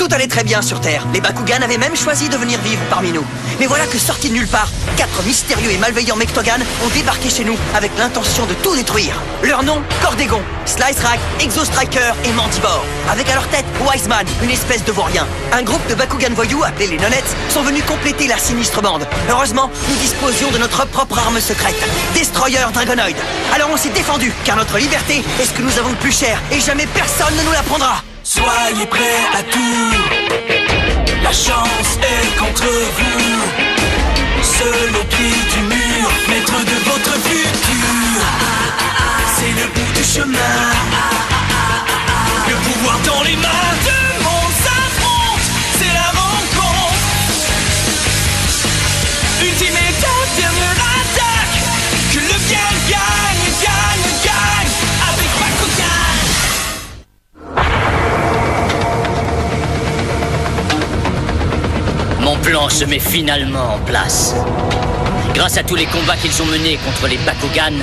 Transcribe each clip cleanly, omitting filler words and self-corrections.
Tout allait très bien sur Terre. Les Bakugan avaient même choisi de venir vivre parmi nous. Mais voilà que sortis de nulle part, 4 mystérieux et malveillants Mectogan ont débarqué chez nous avec l'intention de tout détruire. Leur nom, Cordégon, Slice-Rack, Exo-Striker et Mandibore. Avec à leur tête, Wiseman, une espèce de vaurien. Un groupe de Bakugan voyous, appelés les Nonettes, sont venus compléter la sinistre bande. Heureusement, nous disposions de notre propre arme secrète, Destroyer Dragonoid. Alors on s'est défendu, car notre liberté est ce que nous avons de plus cher, et jamais personne ne nous la prendra. Soyez prêts à tout, la chance est contre vous. Seul au pied du mur, maître de votre futur. C'est le bout du chemin, le pouvoir dans les mains. Deux mondes s'affrontent, c'est la rencontre. Ultimate dernière attaque, que le bien gagne, gagne, gagne avec Bakugan. Mon plan se met finalement en place. Grâce à tous les combats qu'ils ont menés contre les Bakugan,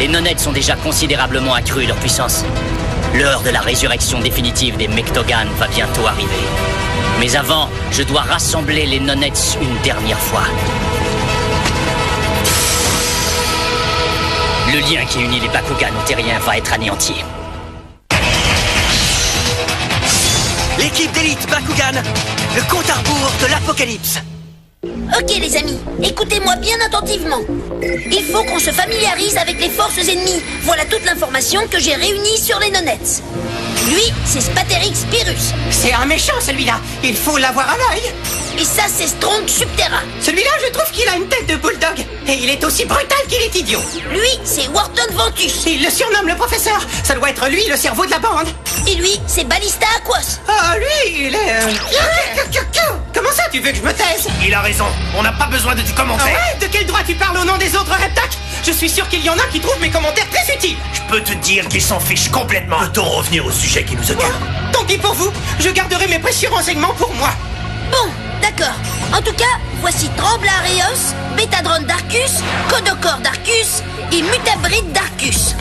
les Nonettes sont déjà considérablement accrues leur puissance. L'heure de la résurrection définitive des Mectogan va bientôt arriver. Mais avant, je dois rassembler les Nonettes une dernière fois. Le lien qui unit les Bakugan aux Terriens va être anéanti. L'équipe d'élite Bakugan, le compte à rebours de l'apocalypse. Ok les amis, écoutez-moi bien attentivement. Il faut qu'on se familiarise avec les forces ennemies. Voilà toute l'information que j'ai réunie sur les Nonettes. Lui, c'est Spaterix Pyrrhus. C'est un méchant celui-là, il faut l'avoir à l'œil. Et ça, c'est Strong Subterra. Celui-là, je trouve qu'il a une tête de bulldog. Et il est aussi brutal qu'il est idiot. Lui, c'est Wharton Ventus. Il le surnomme le professeur. Ça doit être lui le cerveau de la bande. Et lui, c'est Ballista Aquos. Ah, lui, il est... Comment ça, tu veux que je me taise? Il a raison, on n'a pas besoin de tes commentaires. Ouais, de quel droit tu parles au nom des autres reptacs? Je suis sûr qu'il y en a qui trouvent mes commentaires très utiles. Je peux te dire qu'ils s'en fichent complètement. Peut-on revenir au sujet qui nous occupe? Tant pis pour vous, je garderai mes précieux renseignements pour moi. Bon, d'accord. En tout cas, voici Tromblarios, Betadron Darkus, Kodokor Darkus et Mutabrid Darkus.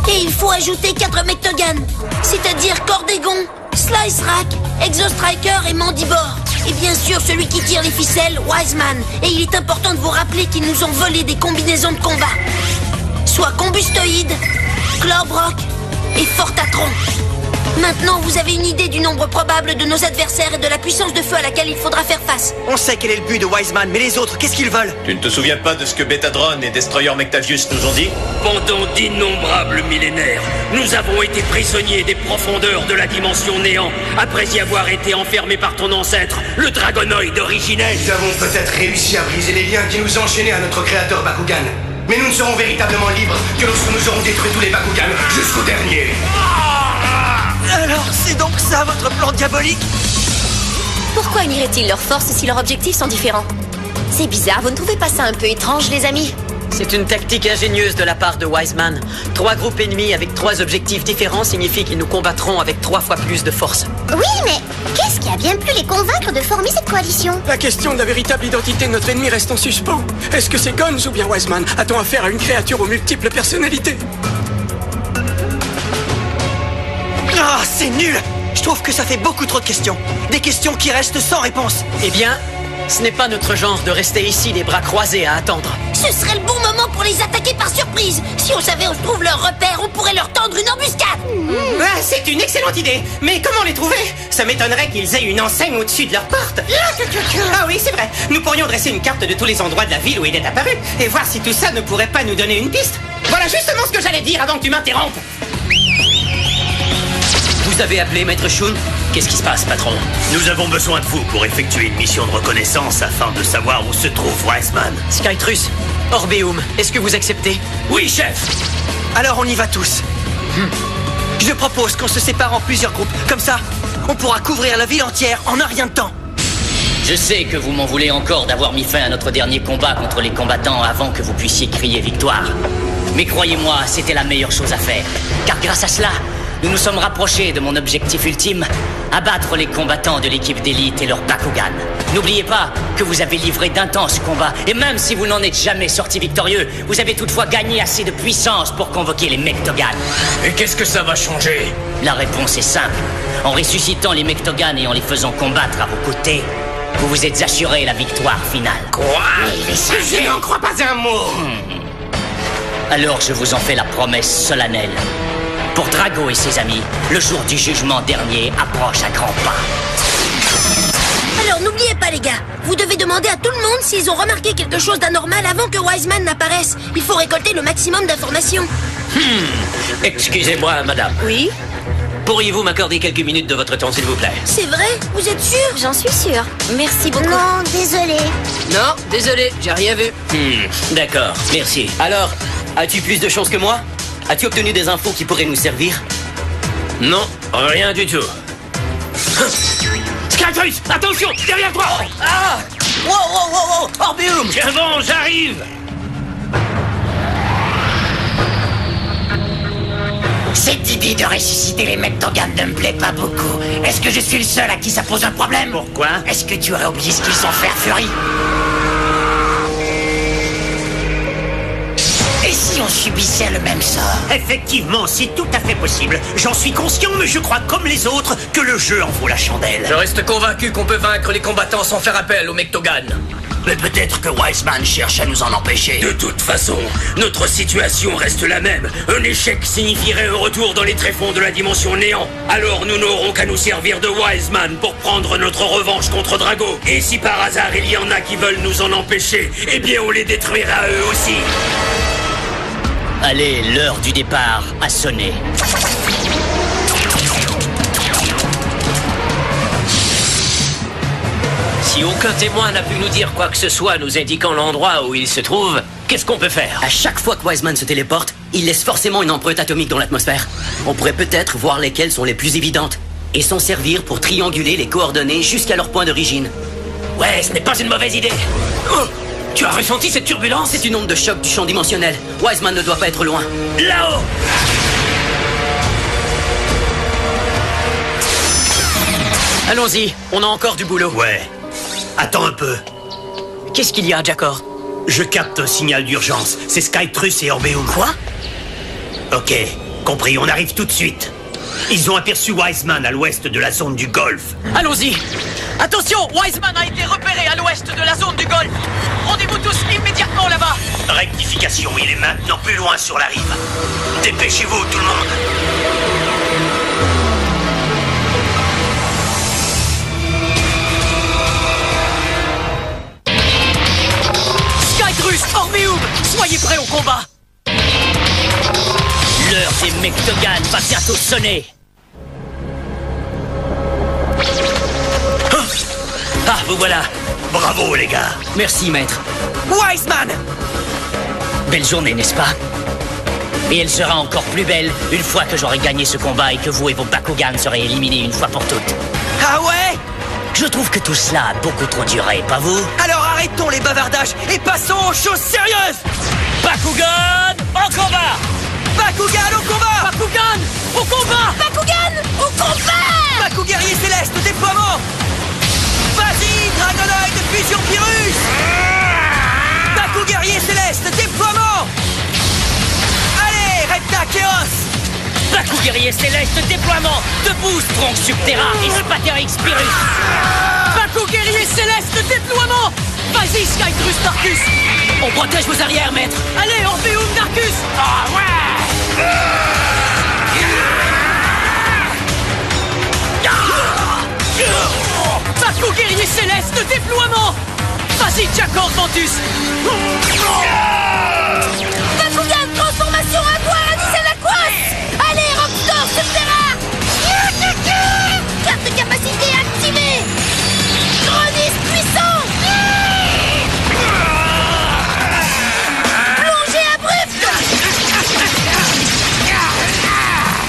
Et il faut ajouter 4 Mectogan, c'est-à-dire Cordégon, Slice-Rack, Exo-Striker et Mandibore. Et bien sûr, celui qui tire les ficelles, Wiseman. Et il est important de vous rappeler qu'ils nous ont volé des combinaisons de combat. Soit Combustoïde, Clorbrock et Fortatron. Maintenant, vous avez une idée du nombre probable de nos adversaires et de la puissance de feu à laquelle il faudra faire face. On sait quel est le but de Wiseman, mais les autres, qu'est-ce qu'ils veulent? Tu ne te souviens pas de ce que Betadron et Destroyer Mectavius nous ont dit? Pendant d'innombrables millénaires, nous avons été prisonniers des profondeurs de la dimension néant, après y avoir été enfermés par ton ancêtre, le Dragonoid originel. Nous avons peut-être réussi à briser les liens qui nous enchaînaient à notre créateur Bakugan. Mais nous ne serons véritablement libres que lorsque nous aurons détruit tous les Bakugan jusqu'au dernier. Alors, c'est donc ça votre plan diabolique? Pourquoi unirait-ils leurs forces si leurs objectifs sont différents? C'est bizarre, vous ne trouvez pas ça un peu étrange, les amis? C'est une tactique ingénieuse de la part de Wiseman. 3 groupes ennemis avec 3 objectifs différents signifie qu'ils nous combattront avec 3 fois plus de force. Oui, mais qu'est-ce qui a bien pu les convaincre de former cette coalition? La question de la véritable identité de notre ennemi reste en suspens. Est-ce que c'est Guns ou bien Wiseman? A-t-on affaire à une créature aux multiples personnalités? Ah, c'est nul! Je trouve que ça fait beaucoup trop de questions. Des questions qui restent sans réponse. Eh bien, ce n'est pas notre genre de rester ici les bras croisés à attendre. Ce serait le bon moment pour les attaquer par surprise. Si on savait où se trouve leur repère, on pourrait leur tendre une embuscade. Ouais, c'est une excellente idée. Mais comment les trouver? Ça m'étonnerait qu'ils aient une enseigne au-dessus de leur porte. Ah oui, c'est vrai. Nous pourrions dresser une carte de tous les endroits de la ville où il est apparu et voir si tout ça ne pourrait pas nous donner une piste. Voilà justement ce que j'allais dire avant que tu m'interrompes. Vous avez appelé Maître Shun? Qu'est-ce qui se passe, patron? Nous avons besoin de vous pour effectuer une mission de reconnaissance afin de savoir où se trouve Wiseman. Skytrus, Orbeum, est-ce que vous acceptez? Oui, chef. Alors on y va tous. Je propose qu'on se sépare en plusieurs groupes. Comme ça, on pourra couvrir la ville entière en un rien de temps. Je sais que vous m'en voulez encore d'avoir mis fin à notre dernier combat contre les combattants avant que vous puissiez crier victoire. Mais croyez-moi, c'était la meilleure chose à faire. Car grâce à cela, nous nous sommes rapprochés de mon objectif ultime, abattre les combattants de l'équipe d'élite et leurs Bakugan. N'oubliez pas que vous avez livré d'intenses combats, et même si vous n'en êtes jamais sorti victorieux, vous avez toutefois gagné assez de puissance pour convoquer les Mectogan. Et qu'est-ce que ça va changer? La réponse est simple. En ressuscitant les Mectogan et en les faisant combattre à vos côtés, vous vous êtes assuré la victoire finale. Quoi? Je n'en crois pas un mot. Alors je vous en fais la promesse solennelle. Pour Drago et ses amis, le jour du jugement dernier approche à grands pas. Alors n'oubliez pas les gars, vous devez demander à tout le monde s'ils ont remarqué quelque chose d'anormal avant que Wiseman n'apparaisse. Il faut récolter le maximum d'informations. Excusez-moi, madame. Oui? Pourriez-vous m'accorder quelques minutes de votre temps, s'il vous plaît? C'est vrai? Vous êtes sûr? J'en suis sûre. Merci beaucoup. Non, désolé. Non, désolé, j'ai rien vu. D'accord, merci. Alors, as-tu plus de chance que moi? As-tu obtenu des infos qui pourraient nous servir? Non, rien du tout. Skytrus, attention, derrière toi! Ah! Wow! Orbium! Tiens bon, j'arrive! Cette idée de ressusciter les Mectogan ne me plaît pas beaucoup. Est-ce que je suis le seul à qui ça pose un problème? Pourquoi? Est-ce que tu aurais oublié ce qu'ils ont fait à Fury? Et si on subissait le même sort? Effectivement, c'est tout à fait possible. J'en suis conscient, mais je crois comme les autres que le jeu en vaut la chandelle. Je reste convaincu qu'on peut vaincre les combattants sans faire appel aux Mectogan. Mais peut-être que Wiseman cherche à nous en empêcher. De toute façon, notre situation reste la même. Un échec signifierait un retour dans les tréfonds de la dimension néant. Alors nous n'aurons qu'à nous servir de Wiseman pour prendre notre revanche contre Drago. Et si par hasard il y en a qui veulent nous en empêcher, eh bien on les détruira eux aussi. Allez, l'heure du départ a sonné. Si aucun témoin n'a pu nous dire quoi que ce soit nous indiquant l'endroit où il se trouve, qu'est-ce qu'on peut faire? À chaque fois que Wiseman se téléporte, il laisse forcément une empreinte atomique dans l'atmosphère. On pourrait peut-être voir lesquelles sont les plus évidentes et s'en servir pour trianguler les coordonnées jusqu'à leur point d'origine. Ouais, ce n'est pas une mauvaise idée. Oh, tu as ressenti cette turbulence? C'est une onde de choc du champ dimensionnel. Wiseman ne doit pas être loin. Là-haut! Allons-y, on a encore du boulot. Ouais. Attends un peu. Qu'est-ce qu'il y a, Jakor? Je capte un signal d'urgence. C'est Skytrus et Orbeum. Quoi? Ok, compris, on arrive tout de suite. Ils ont aperçu Wiseman à l'ouest de la zone du Golfe. Allons-y! Attention, Wiseman a été repéré à l'ouest de la zone du Golfe. Rendez-vous tous immédiatement là-bas. Rectification, il est maintenant plus loin sur la rive. Dépêchez-vous, tout le monde. Skytrus, Orbeum, soyez prêts au combat. L'heure des Mectogan va bientôt sonner. Ah, vous voilà. Bravo, les gars. Merci, maître. Wiseman! Belle journée, n'est-ce pas? Et elle sera encore plus belle une fois que j'aurai gagné ce combat et que vous et vos Bakugan serez éliminés une fois pour toutes. Ah ouais? Je trouve que tout cela a beaucoup trop duré, pas vous? Alors arrêtons les bavardages et passons aux choses sérieuses! Bakugan, en combat! Bakugan au combat! Bakugan, au combat! Bakugan, au combat! Baku guerrier céleste, déploiement! Vas-y, Dragonoid, fusion Pyrrhus! Baku guerrier céleste, déploiement! Allez, Repta Chaos! Baku guerrier céleste, déploiement de Boost, Tronc Subterra et Spaterix Pyrrhus! Baku guerrier céleste, déploiement! Vas-y, Skytrus Darkus! On protège vos arrières, maître! Allez, Orbeum Darkus! Ah ouais! Baku guerrier céleste, déploiement! Vas-y, Jakor Ventus! Bakugan, transformation à bois, Anisanakwas! Allez, Rockstar, Subterra! Carte de capacité activée! Gronis puissant! Plongée abrupte!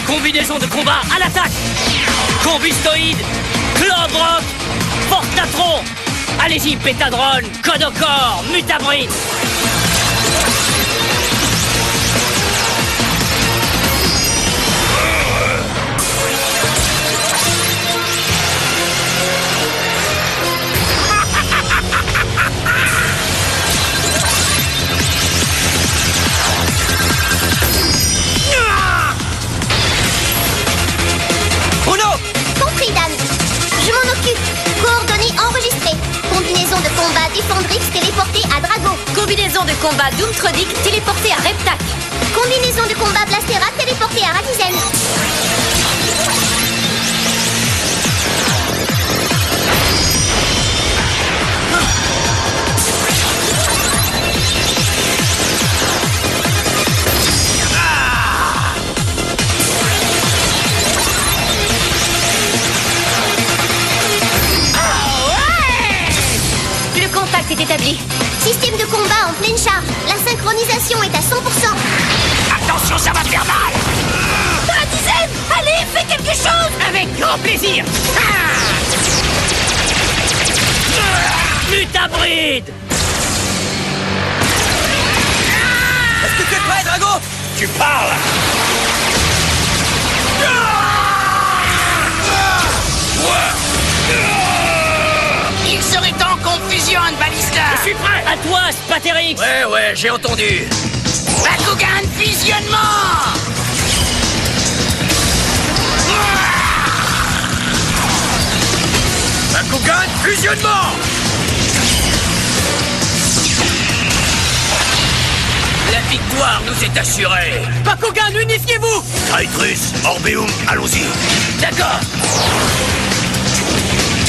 Combinaison de combat à l'attaque! Combustoïde, Clobrock, Fortatron! Allez-y, Bétadrone, Codocor, Mutabrit! Typhondrix téléporté à Drago. Combinaison de combat Doomtrodic téléporté à Reptac. Combinaison de combat Blastera téléporté à Ratizen. Le contact est établi. Système de combat en pleine charge. La synchronisation est à 100%. Attention, ça va faire mal! Ratizen, allez, fais quelque chose! Avec grand plaisir. Mutabride. Est-ce que tu es prêt, Drago? Tu parles! Il serait temps qu'on fusionne, Ballista! Je suis prêt. À toi, Spaterix. Ouais, j'ai entendu. Bakugan fusionnement! Bakugan fusionnement! La victoire nous est assurée! Bakugan, unifiez-vous! Traitrus, Orbeum, allons-y! D'accord!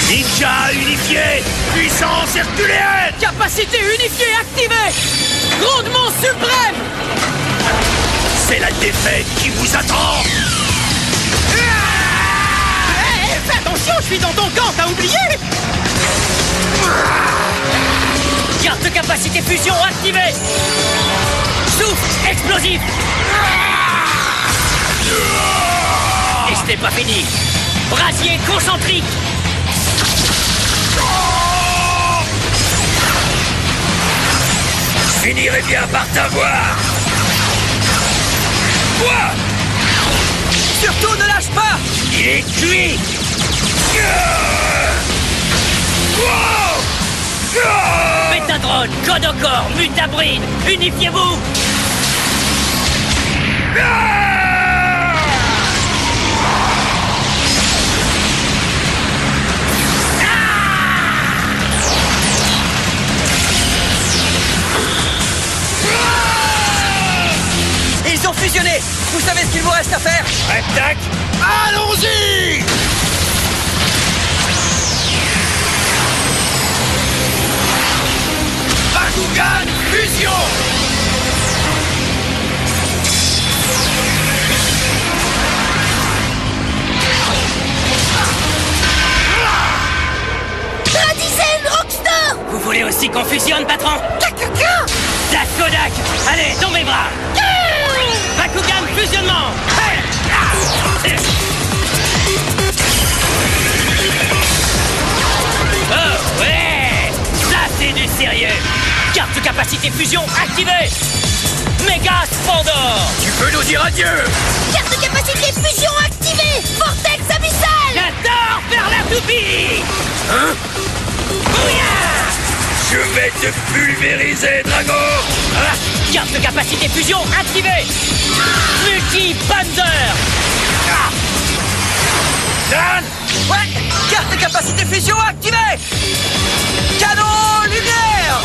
Ninja unifié! Puissance herculéenne! Capacité unifiée activée! Grondement suprême! C'est la défaite qui vous attend! Fais attention, je suis dans ton camp, t'as oublié? Carte capacité fusion activée. Souffle explosif. Et ce n'est pas fini. Brasier concentrique. Je finirai bien par t'avoir! Quoi? Surtout, ne lâche pas! Il est cuit! Métadrone, Codocor, Mutabride, unifiez-vous! Ils ont fusionné! Vous savez ce qu'il vous reste à faire? Attaque! Allons-y! Bakugan fusion! Ratizen, Rockstar! Vous voulez aussi qu'on fusionne, patron? Dash Kodak! Allez, dans mes bras! Bakugan fusionnement! Oh ouais! Ça c'est du sérieux! Carte capacité fusion activée! Méga Spandor! Tu peux nous dire adieu! Carte capacité fusion activée! Vortex abyssal! J'adore faire la toupie! Hein? Bouillard! Je vais te pulvériser, Drago! Carte capacité fusion activée! Multi-Panzer! Dan! Ouais! Carte capacité fusion activée! Canon lumière!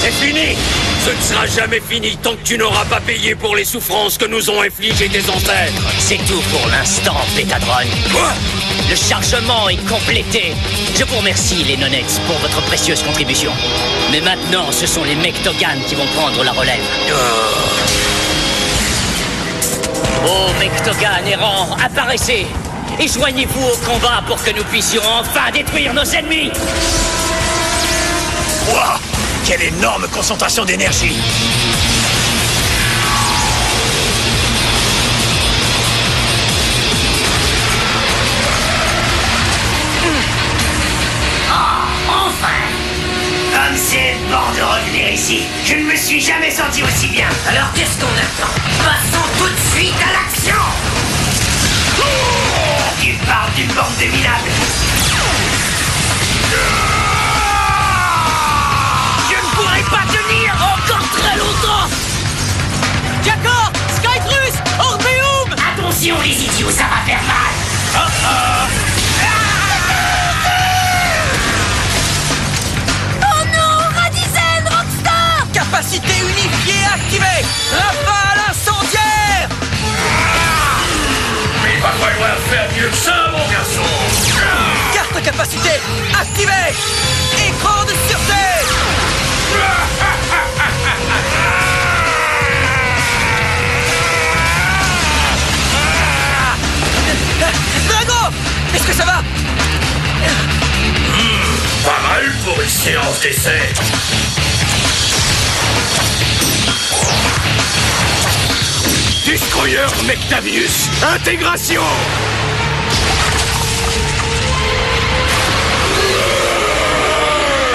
C'est fini! Ce ne sera jamais fini tant que tu n'auras pas payé pour les souffrances que nous ont infligées tes ancêtres! C'est tout pour l'instant, Bétadrone. Quoi? Le chargement est complété. Je vous remercie, les Nonets, pour votre précieuse contribution. Mais maintenant, ce sont les Mectogan qui vont prendre la relève. Oh, Mectogan errant, apparaissez et joignez-vous au combat pour que nous puissions enfin détruire nos ennemis. Ouah! Quelle énorme concentration d'énergie! Comme c'est bon de revenir ici. Je ne me suis jamais senti aussi bien. Alors qu'est-ce qu'on attend? Passons tout de suite à l'action. Tu parles d'une bande de minables. Je ne pourrai pas tenir encore très longtemps. D'accord! Skytrus! Orbeum! Attention les idiots, ça va faire mal. unifié activé. Rafale incendiaire. Mais il va falloir faire mieux que ça, mon garçon. Carte capacité activée. Écran de sûreté. Drago, est-ce que ça va? Pas mal pour une séance d'essai. Destroyer Mectavius, intégration.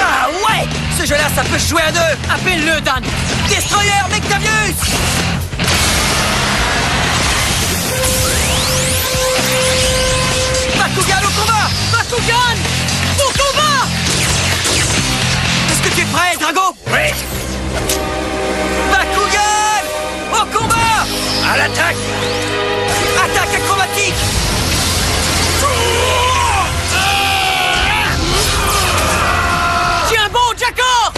Ah ouais, ce jeu-là, ça peut se jouer à deux. Appelle-le, Dan. Destroyer Mectavius. Bakugan au combat. Bakugan au combat. Est-ce que tu es prêt, Drago? Oui. Bakugan au combat. À l'attaque. Attaque acrobatique. Tiens bon, Jackor.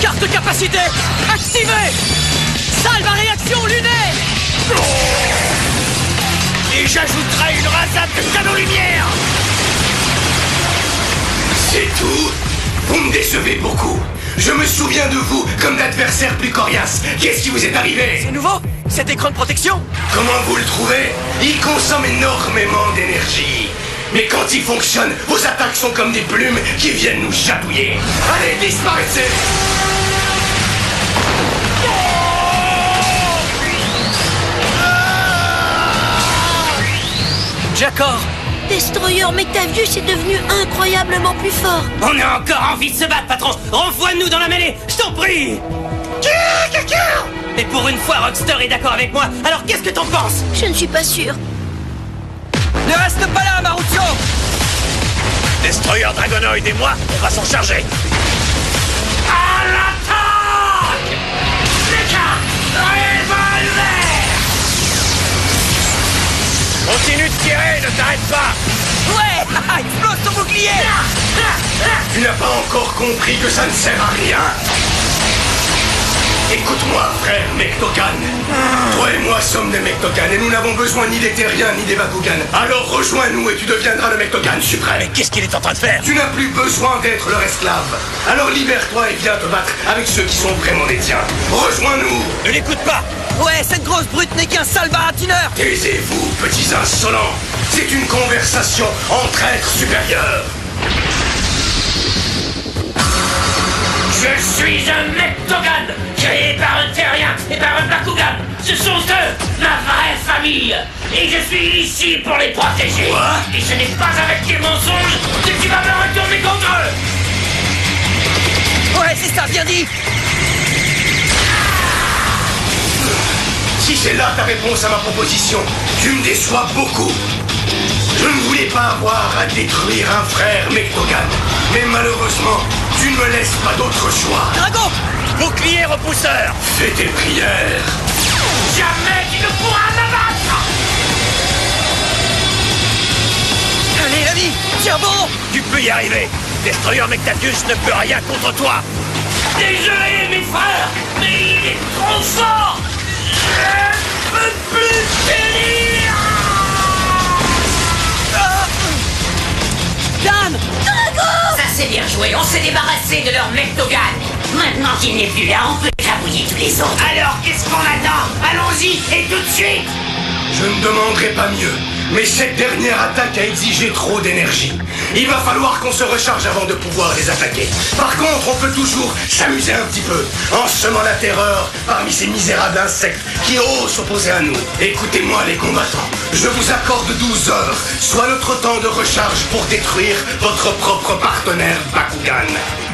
Carte capacité activée. Salve à réaction lunaire. Et j'ajouterai une rasade de canon lumière. C'est tout? Vous me décevez beaucoup. Je me souviens de vous comme d'adversaires plus coriaces. Qu'est-ce qui vous est arrivé? C'est nouveau? Cet écran de protection? Comment vous le trouvez? Il consomme énormément d'énergie. Mais quand il fonctionne, vos attaques sont comme des plumes qui viennent nous chatouiller. Allez, disparaissez! Jackor. Destroyer Mectavius est devenu incroyablement plus fort. On a encore envie de se battre, patron. Renvoie-nous dans la mêlée, je t'en prie. Et pour une fois, Rockstar est d'accord avec moi. Alors qu'est-ce que t'en penses? Je ne suis pas sûr. Ne reste pas là, Maruccio. Destroyer Dragonoid et moi, on va s'en charger. À l'attaque! Mecha Revolver! Continue de tirer, ne t'arrête pas. Ouais. Explose ton bouclier. Tu n'as pas encore compris que ça ne sert à rien? Écoute-moi, frère Mectogan. Toi et moi sommes des Mectogan et nous n'avons besoin ni des Terriens ni des Bakugan. Alors rejoins-nous et tu deviendras le Mectogan suprême. Mais qu'est-ce qu'il est en train de faire? Tu n'as plus besoin d'être leur esclave. Alors libère-toi et viens te battre avec ceux qui sont vraiment des tiens. Rejoins-nous. Ne l'écoute pas. Ouais, cette grosse brute n'est qu'un sale baratineur. Taisez-vous, petits insolents. C'est une conversation entre êtres supérieurs. Je suis un Mectogan, créé par un Terrien et par un Bakugan. Ce sont eux, ma vraie famille. Et je suis ici pour les protéger. Quoi? Et ce n'est pas avec tes mensonges que tu vas me retourner contre eux. Ouais, c'est ça, bien dit. Si c'est là ta réponse à ma proposition, tu me déçois beaucoup. Je ne voulais pas avoir à détruire un frère Mectogan. Mais malheureusement, tu ne me laisses pas d'autre choix. Drago. Bouclier repousseur. Fais tes prières. Jamais tu ne pourras m'abattre. Allez, l'ami, tiens bon. Tu peux y arriver. Destroyer Mectavius ne peut rien contre toi. Désolé, mes frères, mais il est trop fort. Je ne peux plus tenir. Dan. Drago. Ça c'est bien joué, on s'est débarrassé de leur Mectogan. Maintenant qu'il n'est plus là, on peut crabouiller tous les autres. Alors qu'est-ce qu'on attend? Allons-y, et tout de suite. Je ne demanderai pas mieux. Mais cette dernière attaque a exigé trop d'énergie. Il va falloir qu'on se recharge avant de pouvoir les attaquer. Par contre, on peut toujours s'amuser un petit peu, en semant la terreur parmi ces misérables insectes qui osent s'opposer à nous. Écoutez-moi les combattants, je vous accorde 12 heures, soit notre temps de recharge pour détruire votre propre partenaire Bakugan.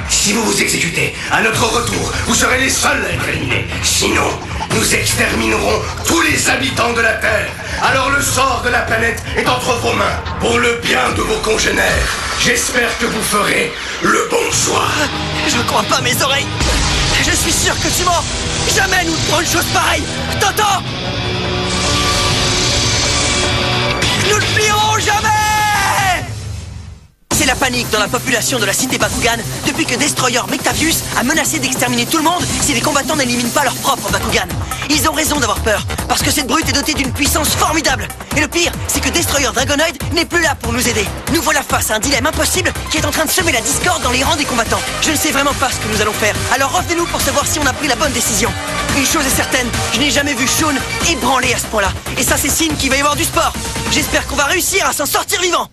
Si vous vous exécutez, à notre retour, vous serez les seuls à être éliminés. Sinon, nous exterminerons tous les habitants de la Terre. Alors le sort de la planète est entre vos mains. Pour le bien de vos congénères, j'espère que vous ferez le bon choix. Je ne crois pas mes oreilles. Je suis sûr que tu mens. Jamais nous ne ferons une chose pareille. T'entends? Nous ne plierons jamais. C'est la panique dans la population de la cité Bakugan depuis que Destroyer Mectavius a menacé d'exterminer tout le monde si les combattants n'éliminent pas leur propre Bakugan. Ils ont raison d'avoir peur, parce que cette brute est dotée d'une puissance formidable. Et le pire, c'est que Destroyer Dragonoid n'est plus là pour nous aider. Nous voilà face à un dilemme impossible qui est en train de semer la discorde dans les rangs des combattants. Je ne sais vraiment pas ce que nous allons faire, alors revenez-nous pour savoir si on a pris la bonne décision. Une chose est certaine, je n'ai jamais vu Shun ébranlé à ce point-là. Et ça, c'est signe qu'il va y avoir du sport. J'espère qu'on va réussir à s'en sortir vivant.